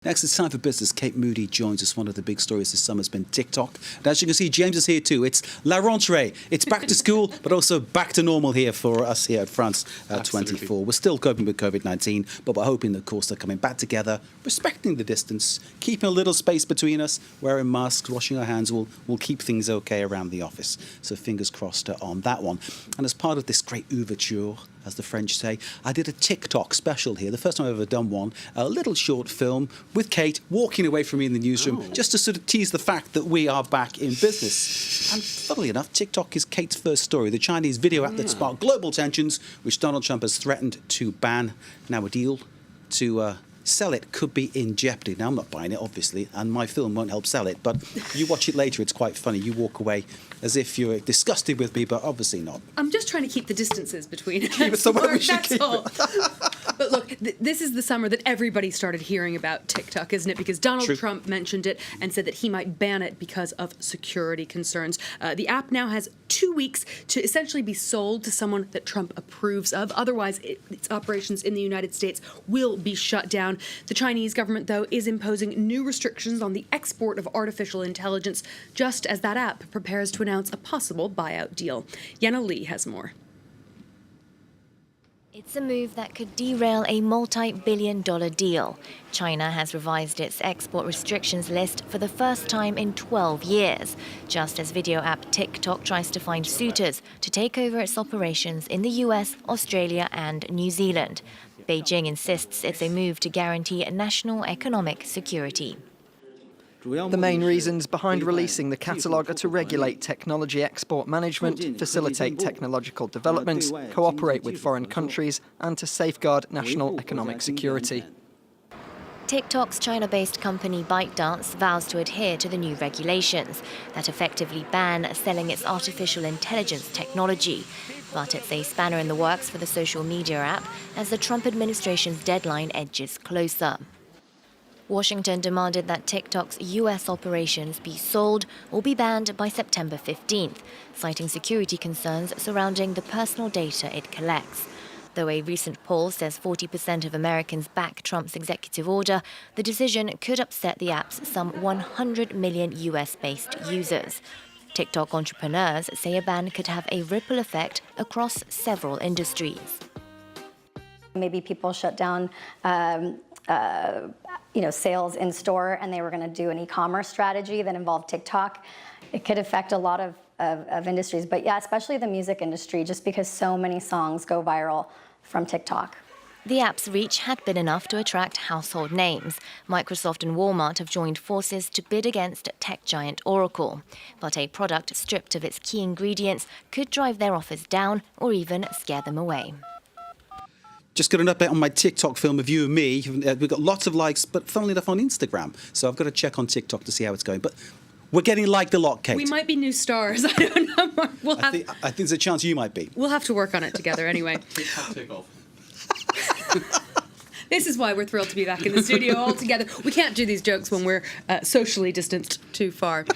Next, it's time for business. Kate Moody joins us. One of the big stories this summer has been TikTok. And as you can see, James is here too. It's La Rentrée. It's back to school, but also back to normal here for us here at France 24. We're still coping with COVID-19, but we're hoping, of course, they're coming back together, respecting the distance, keeping a little space between us, wearing masks, washing our hands. We'll keep things okay around the office. So fingers crossed on that one. And as part of this great ouverture, as the French say, I did a TikTok special here, the first time I've ever done one, a little short film with Kate walking away from me in the newsroom, just to sort of tease the fact that we are back in business. And funnily enough, TikTok is Kate's first story, the Chinese video app that sparked global tensions, which Donald Trump has threatened to ban. Now a deal to sell it could be in jeopardy. Now, I'm not buying it, obviously, and my film won't help sell it, but you watch it later, it's quite funny. You walk away as if you're disgusted with me, but obviously not. I'm just trying to keep the distances between us. Keep it somewhere we should That's keep all. But look, this is the summer that everybody started hearing about TikTok, isn't it? Because Donald Trump mentioned it and said that he might ban it because of security concerns. The app now has 2 weeks to essentially be sold to someone that Trump approves of. Otherwise, its operations in the United States will be shut down. The Chinese government, though, is imposing new restrictions on the export of artificial intelligence, just as that app prepares to announce a possible buyout deal. Yana Lee has more. It's a move that could derail a multi-billion-dollar deal. China has revised its export restrictions list for the first time in 12 years, just as video app TikTok tries to find suitors to take over its operations in the US, Australia and New Zealand. Beijing insists it's a move to guarantee national economic security. The main reasons behind releasing the catalogue are to regulate technology export management, facilitate technological development, cooperate with foreign countries, and to safeguard national economic security. TikTok's China-based company ByteDance vows to adhere to the new regulations that effectively ban selling its artificial intelligence technology. But it's a spanner in the works for the social media app as the Trump administration's deadline edges closer. Washington demanded that TikTok's U.S. operations be sold or be banned by September 15th, citing security concerns surrounding the personal data it collects. Though a recent poll says 40% of Americans back Trump's executive order, the decision could upset the app's some 100 million U.S.-based users. TikTok entrepreneurs say a ban could have a ripple effect across several industries. Maybe people shut down sales in store and they were going to do an e-commerce strategy that involved TikTok. It could affect a lot of industries, but yeah, especially the music industry, just because so many songs go viral from TikTok. The app's reach had been enough to attract household names. Microsoft and Walmart have joined forces to bid against tech giant Oracle. But a product stripped of its key ingredients could drive their offers down or even scare them away. Just got an update on my TikTok film of you and me. We've got lots of likes, but funnily enough on Instagram. So I've got to check on TikTok to see how it's going. But we're getting liked a lot, Kate. We might be new stars. I don't know. I think there's a chance you might be. We'll have to work on it together anyway. This is why we're thrilled to be back in the studio all together. We can't do these jokes when we're socially distanced too far.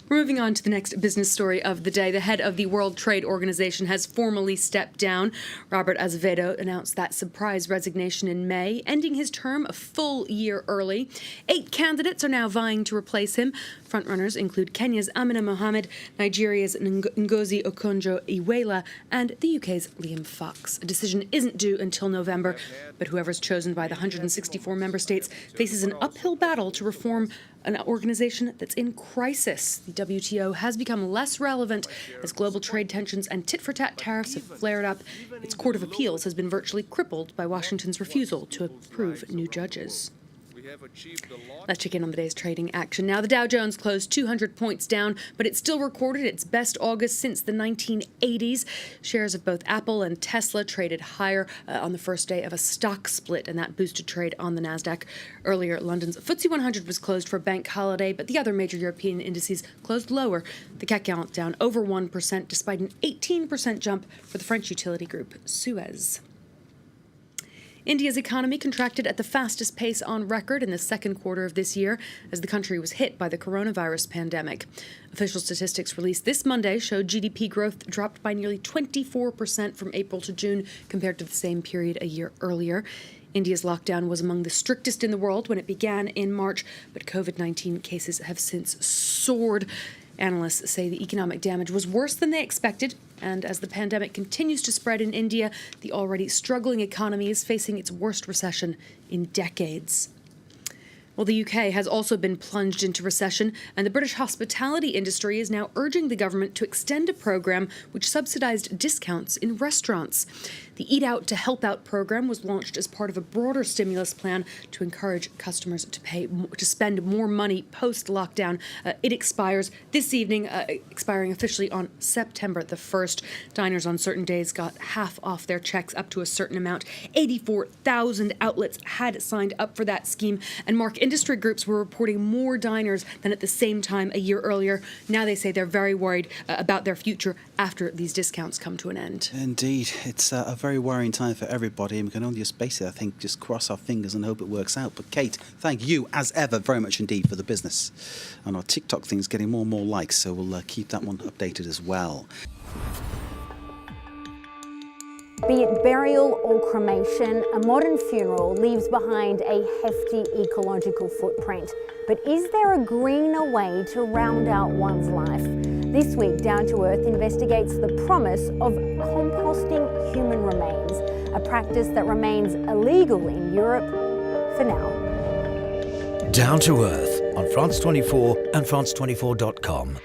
We're moving on to the next business story of the day. The head of the World Trade Organization has formally stepped down. Robert Azevedo announced that surprise resignation in May, ending his term a full year early. 8 candidates are now vying to replace him. Frontrunners include Kenya's Amina Mohamed, Nigeria's Ngozi Okonjo-Iweala, and the UK's Liam Fox. A decision isn't due until November, but whoever's chosen by the 164 member states faces an uphill battle to reform an organization that's in crisis. The WTO has become less relevant as global trade tensions and tit-for-tat tariffs have flared up. Its Court of Appeals has been virtually crippled by Washington's refusal to approve new judges. Let's check in on the day's trading action. Now, the Dow Jones closed 200 points down, but it still recorded its best August since the 1980s. Shares of both Apple and Tesla traded higher on the first day of a stock split, and that boosted trade on the Nasdaq. Earlier, London's FTSE 100 was closed for a bank holiday, but the other major European indices closed lower. The CAC 40 down over 1%, despite an 18% jump for the French utility group Suez. India's economy contracted at the fastest pace on record in the second quarter of this year as the country was hit by the coronavirus pandemic. Official statistics released this Monday showed GDP growth dropped by nearly 24% from April to June compared to the same period a year earlier. India's lockdown was among the strictest in the world when it began in March, but COVID-19 cases have since soared. Analysts say the economic damage was worse than they expected, and as the pandemic continues to spread in India, the already struggling economy is facing its worst recession in decades. Well, the UK has also been plunged into recession, and the British hospitality industry is now urging the government to extend a program which subsidised discounts in restaurants. The Eat Out to Help Out program was launched as part of a broader stimulus plan to encourage customers to spend more money post-lockdown. It expires this evening, expiring officially on September the 1st. Diners on certain days got half off their checks up to a certain amount. 84,000 outlets had signed up for that scheme, and Mark, industry groups were reporting more diners than at the same time a year earlier. Now they say they're very worried about their future after these discounts come to an end. Indeed, it's a very worrying time for everybody, and we can only just basically, I think, just cross our fingers and hope it works out. But Kate, thank you, as ever, very much indeed for the business. And our TikTok thing's getting more and more likes, so we'll keep that one updated as well. Be it burial or cremation, a modern funeral leaves behind a hefty ecological footprint. But is there a greener way to round out one's life? This week, Down to Earth investigates the promise of composting human remains, a practice that remains illegal in Europe for now. Down to Earth on France 24 and France24.com.